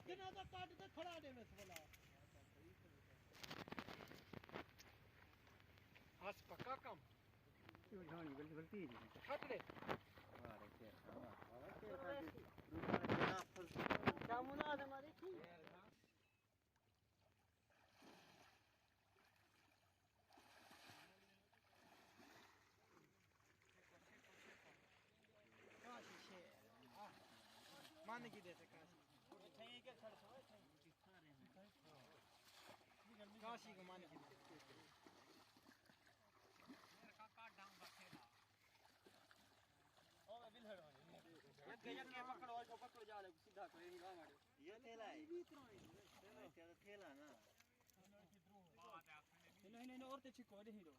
जनाजा काट के खड़ा दे में बोला हस पक्का काम क्यों जानी गलती है छट ले अरे क्या मुनाद हमारी थी काशी शेर मान की देते काशी काशी को मान की देते ये पकड़ो और पकड़ो जा ले सीधा तो इन गांव वाले ये थैला है ये थैला ना नहीं नहीं और ते छिको दे हीरो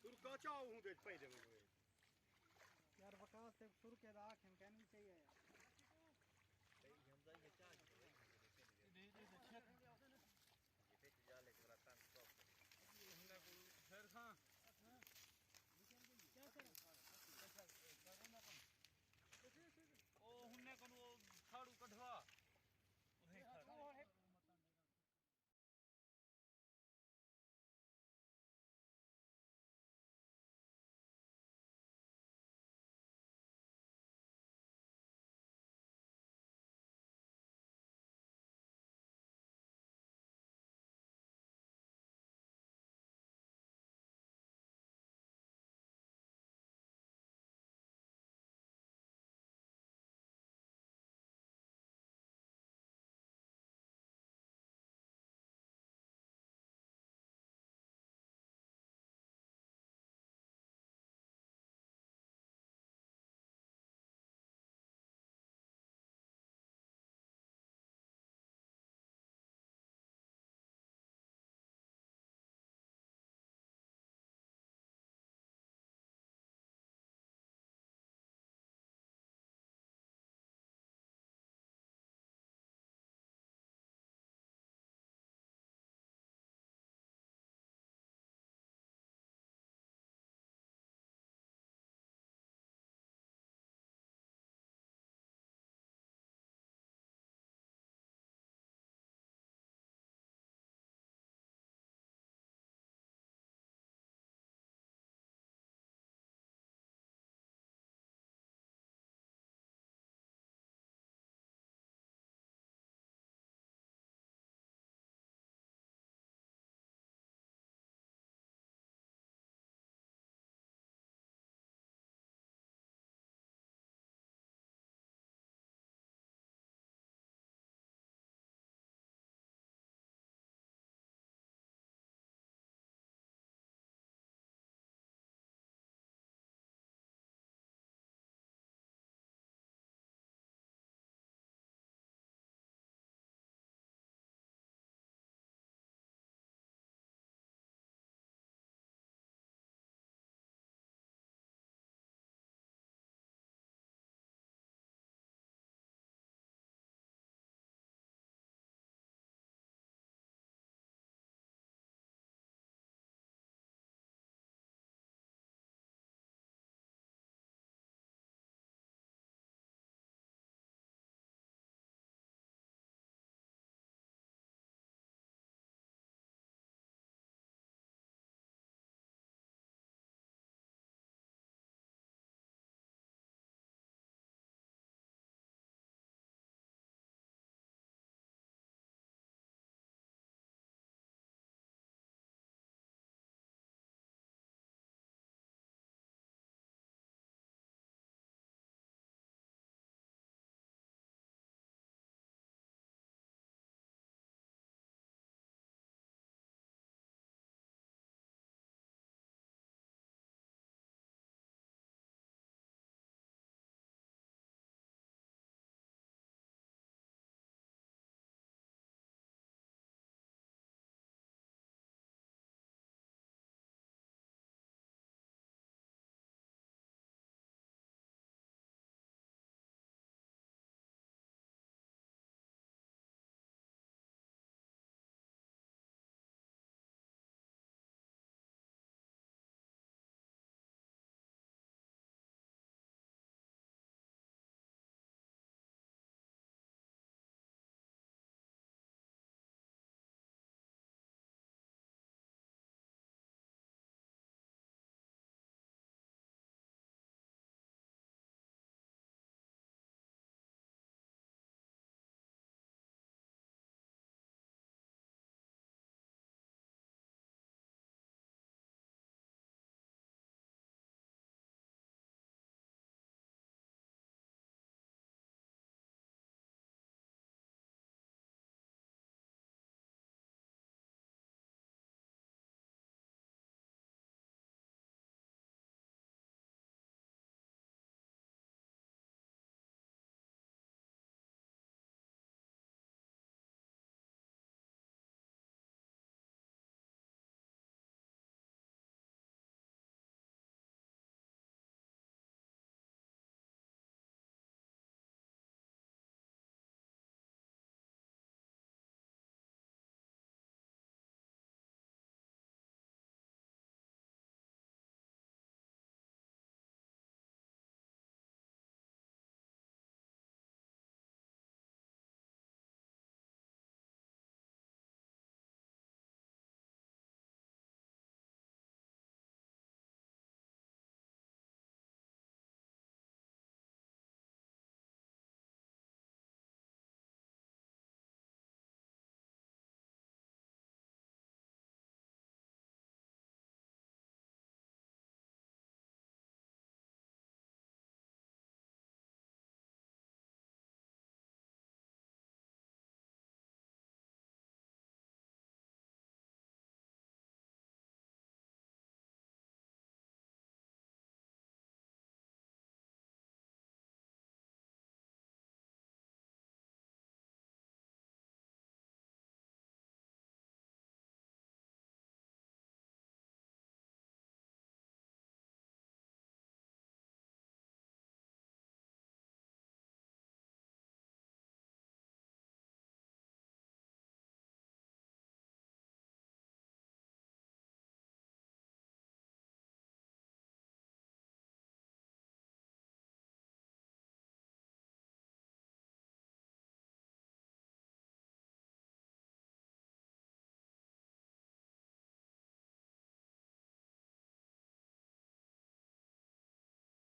तुर का चाऊ हूं दे पैदे में यार वकास से सुर के राख हम कहनी चाहिए यार हम जाएंगे चार्ज दे छत ये पे जाले पूरा काम स्टॉप ये हमरा को फिर हां